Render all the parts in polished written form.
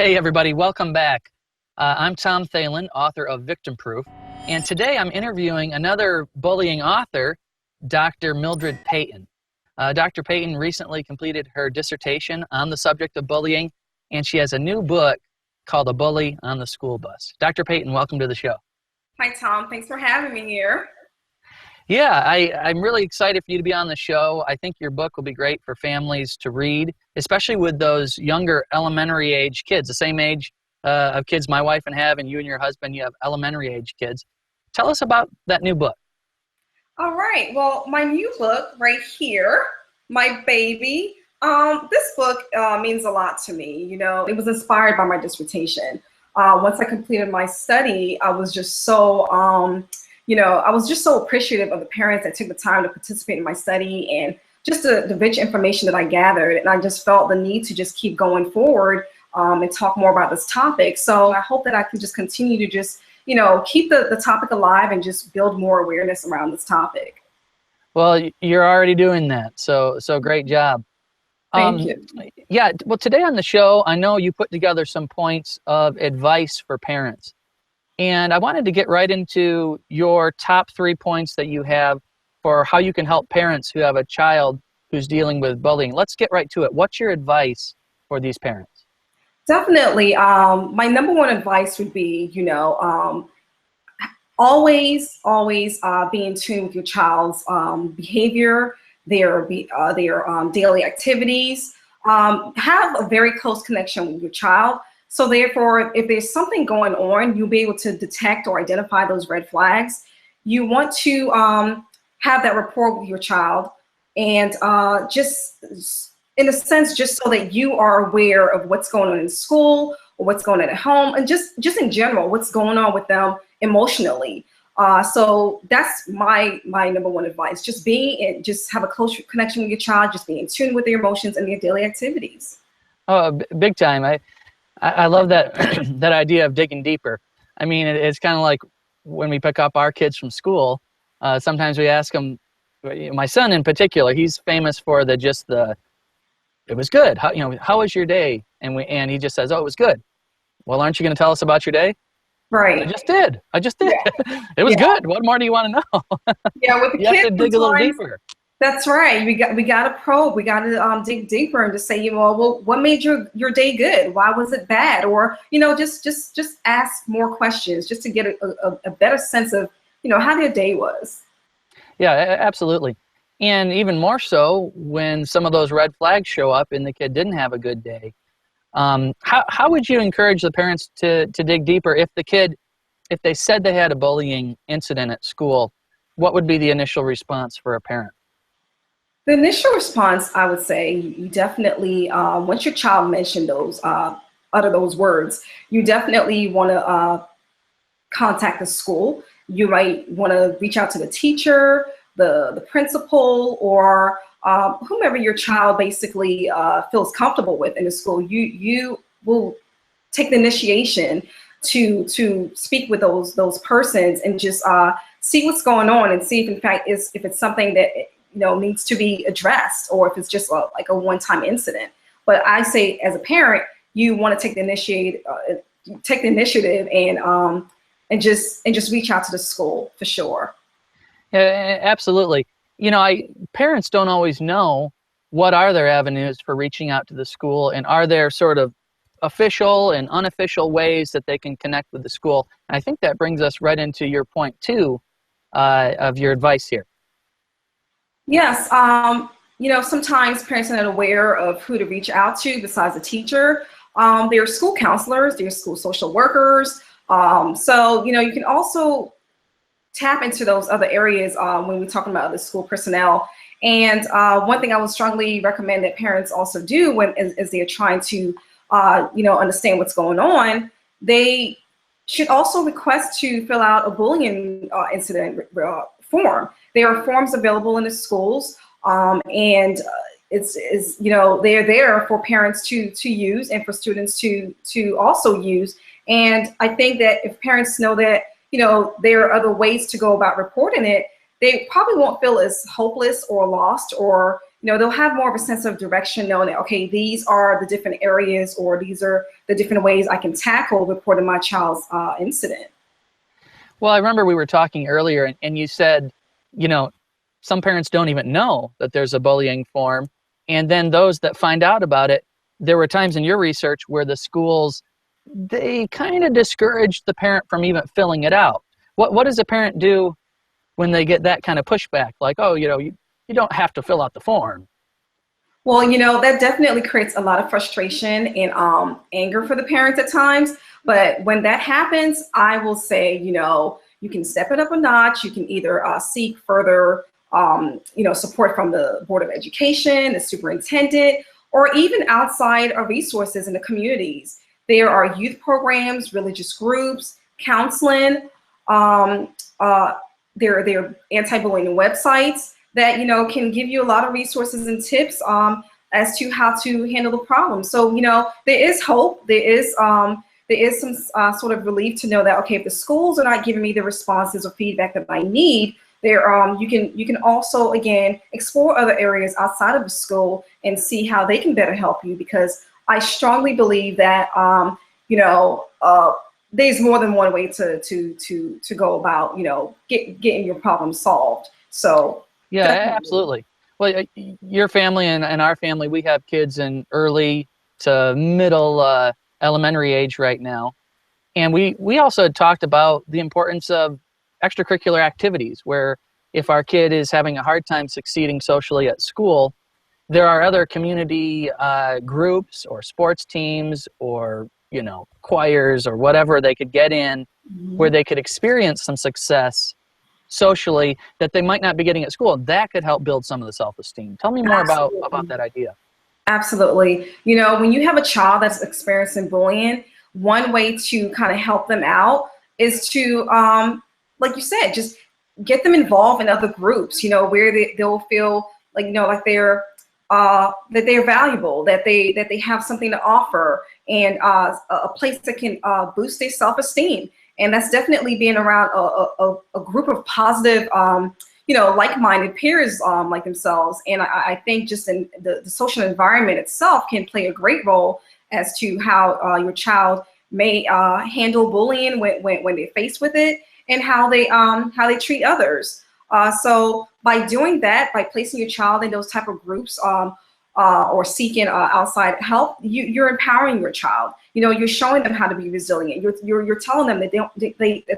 Hey everybody, welcome back. I'm Tom Thelen, author of Victim Proof, and today I'm interviewing another bullying author, Dr. Mildred Peyton. Dr. Peyton recently completed her dissertation on the subject of bullying, and she has a new book called A Bully on the School Bus. Dr. Peyton, welcome to the show. Hi Tom, thanks for having me here. Yeah, I'm really excited for you to be on the show. I think your book will be great for families to read, especially with those younger elementary age kids, the same age of kids my wife and have, and you and your husband, you have elementary age kids. Tell us about that new book. All right, well, my new book right here, my baby, this book means a lot to me. You know, it was inspired by my dissertation. Once I completed my study, I was just so I was just so appreciative of the parents that took the time to participate in my study and just the rich information that I gathered. And I just felt the need to just keep going forward and talk more about this topic. So I hope that I can just continue to just, keep the topic alive and just build more awareness around this topic. Well, you're already doing that. So great job. Thank you. Yeah, well, today on the show, I know you put together some points of advice for parents. And I wanted to get right into your top 3 points that you have for how you can help parents who have a child who's dealing with bullying. Let's get right to it. What's your advice for these parents? Definitely. My number one advice would be, always be in tune with your child's behavior, their daily activities. Have a very close connection with your child. So therefore, if there's something going on, you'll be able to detect or identify those red flags. You want to have that rapport with your child, and just in a sense, just so that you are aware of what's going on in school or what's going on at home, and just in general, what's going on with them emotionally. So that's my number one advice. Just have a close connection with your child, just be in tune with their emotions and their daily activities. Oh, big time. I love that that idea of digging deeper. I mean, it's kind of like when we pick up our kids from school, sometimes we ask them, my son in particular, he's famous for it was good. How was your day? And he just says, oh, it was good. Well, aren't you going to tell us about your day? Right. I just did. Yeah. It was good. What more do you want to know? Yeah, with the you kids, have to dig a little deeper. That's right. We got to probe. We got to dig deeper and just say, well, what made your day good? Why was it bad? Or just ask more questions just to get a better sense of how their day was. Yeah, absolutely. And even more so when some of those red flags show up and the kid didn't have a good day. How would you encourage the parents to dig deeper if they said they had a bullying incident at school? What would be the initial response for a parent? The initial response, I would say, you definitely, once your child mentioned utter those words, you definitely want to contact the school. You might want to reach out to the teacher, the principal, or whomever your child basically feels comfortable with in the school. You will take the initiation to speak with those persons and just see what's going on and see if in fact if it's something that needs to be addressed, or if it's just like a one-time incident. But I say, as a parent, you want to take the initiative and just reach out to the school for sure. Yeah, absolutely. Parents don't always know what are their avenues for reaching out to the school, and are there sort of official and unofficial ways that they can connect with the school. And I think that brings us right into your point two of your advice here. Yes, sometimes parents are not aware of who to reach out to besides the teacher. There are school counselors, there are school social workers. So you can also tap into those other areas when we're talking about the school personnel. And one thing I would strongly recommend that parents also do as they're trying to understand what's going on, they should also request to fill out a bullying incident form. There are forms available in the schools, and they're there for parents to use and for students to also use. And I think that if parents know that there are other ways to go about reporting it, they probably won't feel as hopeless or lost or they'll have more of a sense of direction, knowing that, okay, these are the different areas, or these are the different ways I can tackle reporting my child's incident. Well, I remember we were talking earlier, and you said, some parents don't even know that there's a bullying form. And then those that find out about it, there were times in your research where the schools, they kind of discouraged the parent from even filling it out. What does a parent do when they get that kind of pushback? Like, oh, you don't have to fill out the form. Well, that definitely creates a lot of frustration and anger for the parents at times. But when that happens, I will say, you can step it up a notch. You can either seek further, support from the Board of Education, the superintendent, or even outside resources in the communities. There are youth programs, religious groups, counseling. There are anti-bullying websites that can give you a lot of resources and tips as to how to handle the problem. So there is hope. There is some sort of relief to know that, okay, if the schools are not giving me the responses or feedback that I need, there you can also, again, explore other areas outside of the school and see how they can better help you, because I strongly believe that there's more than one way to go about getting your problem solved. So yeah, definitely. absolutely. Well, your family and our family, we have kids in early to middle elementary age right now, and we also had talked about the importance of extracurricular activities, where if our kid is having a hard time succeeding socially at school, there are other community groups or sports teams or choirs or whatever they could get in, where they could experience some success socially that they might not be getting at school. That could help build some of the self-esteem. Tell me more about that idea. Absolutely. When you have a child that's experiencing bullying, one way to kind of help them out is to, like you said, just get them involved in other groups, where they'll feel like, like that they're valuable, that they have something to offer, and a place that can boost their self-esteem. And that's definitely being around a group of positive, like-minded peers like themselves. And I think just in the social environment itself can play a great role as to how your child may handle bullying when they're faced with it, and how they treat others. So by doing that, by placing your child in those type of groups, or seeking outside help, you're empowering your child. You're showing them how to be resilient. You're telling them that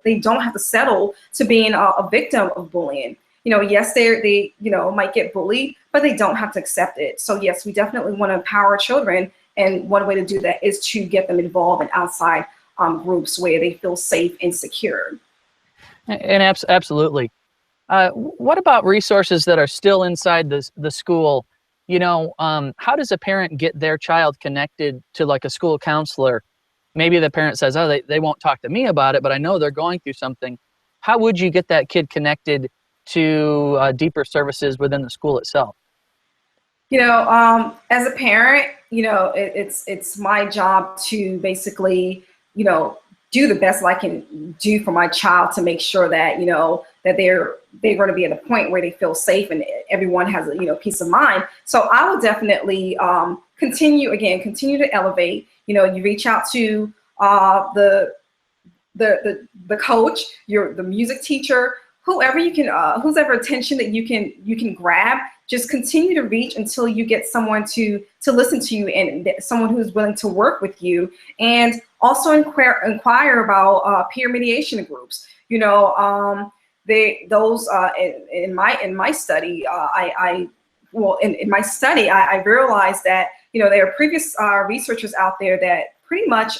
they don't have to settle to being a victim of bullying. Yes, they might get bullied, but they don't have to accept it. So yes, we definitely want to empower children, and one way to do that is to get them involved in outside groups where they feel safe and secure. And absolutely. What about resources that are still inside the school? How does a parent get their child connected to like a school counselor? Maybe the parent says, oh, they won't talk to me about it, but I know they're going through something. How would you get that kid connected to deeper services within the school itself? As a parent, it's my job to basically, do the best I can do for my child to make sure that, that they're going to be at a point where they feel safe and everyone has a, peace of mind. So I will definitely continue to elevate. You reach out to the coach, the music teacher, whoever you can, whoever attention that you can grab. Just continue to reach until you get someone to listen to you, and someone who's willing to work with you. And also inquire about peer mediation groups. In my study, in my study, I realized that there are previous researchers out there that pretty much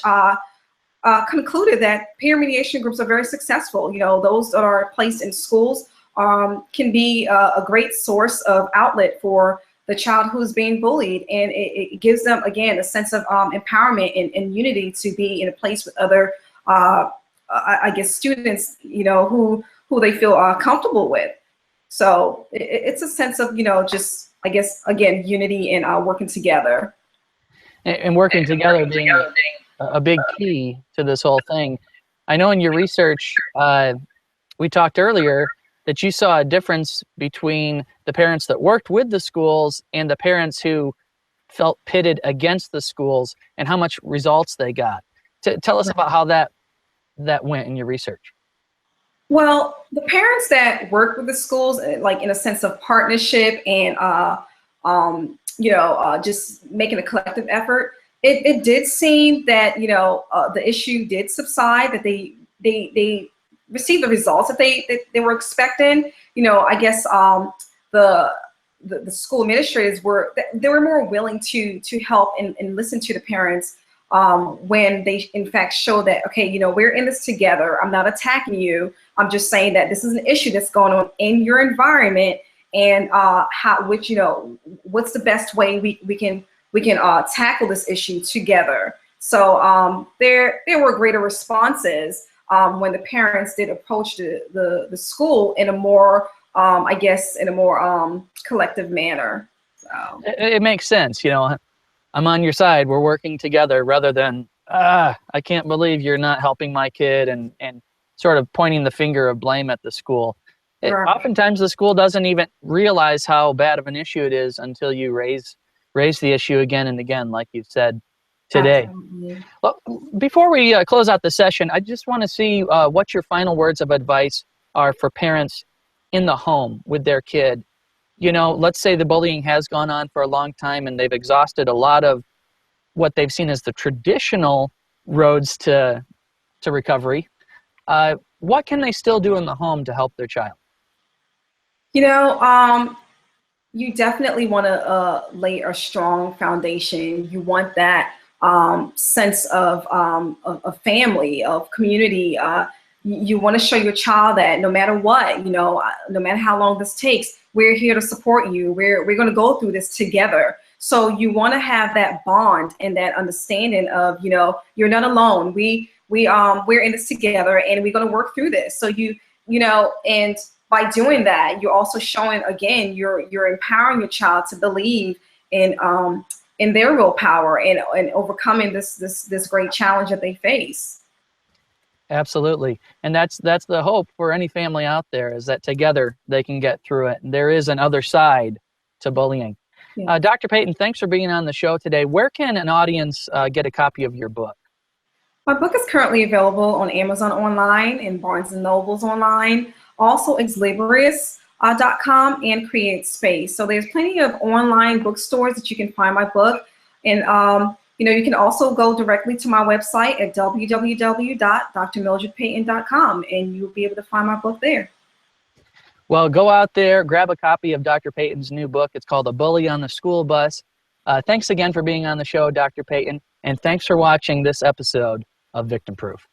concluded that peer mediation groups are very successful. Those that are placed in schools can be a great source of outlet for the child who's being bullied, and it gives them, again, a sense of empowerment and unity to be in a place with other, I guess, students, who they feel comfortable with. So it's a sense of, just, I guess, again, unity and working together. And working together being a big key to this whole thing. I know in your research, we talked earlier that you saw a difference between the parents that worked with the schools and the parents who felt pitted against the schools, and how much results they got. Tell us about how that went in your research. Well, the parents that work with the schools, like in a sense of partnership and just making a collective effort, it did seem that the issue did subside, that they received the results that they were expecting. I guess the school administrators were more willing to help and listen to the parents when they in fact show that, okay, we're in this together. I'm not attacking you. I'm just saying that this is an issue that's going on in your environment, and what's the best way we can tackle this issue together. So there were greater responses when the parents did approach the school in a more collective manner. So it makes sense. I'm on your side. We're working together, rather than I can't believe you're not helping my kid, and sort of pointing the finger of blame at the school. Sure. Oftentimes the school doesn't even realize how bad of an issue it is until you raise the issue again and again, like you said today. Absolutely. Well, before we close out the session, I just want to see what your final words of advice are for parents in the home with their kid. Let's say the bullying has gone on for a long time and they've exhausted a lot of what they've seen as the traditional roads to recovery. What can they still do in the home to help their child? You definitely want to lay a strong foundation. You want that sense of family, of community. You want to show your child that no matter what, no matter how long this takes, we're here to support you. We're going to go through this together. So you want to have that bond and that understanding of, you're not alone. We're in this together, and we're going to work through this. So and by doing that, you're also showing, again, you're empowering your child to believe in their willpower and overcoming this great challenge that they face. Absolutely. And that's the hope for any family out there, is that together they can get through it. And there is an other side to bullying. Yeah. Dr. Peyton, thanks for being on the show today. Where can an audience get a copy of your book? My book is currently available on Amazon online and Barnes & Nobles online, also exlibris.com and Create Space. So there's plenty of online bookstores that you can find my book. And you can also go directly to my website at www.drmildredpeyton.com, and you'll be able to find my book there. Well, go out there, grab a copy of Dr. Peyton's new book. It's called A Bully on the School Bus. Thanks again for being on the show, Dr. Peyton, and thanks for watching this episode of Victim Proof.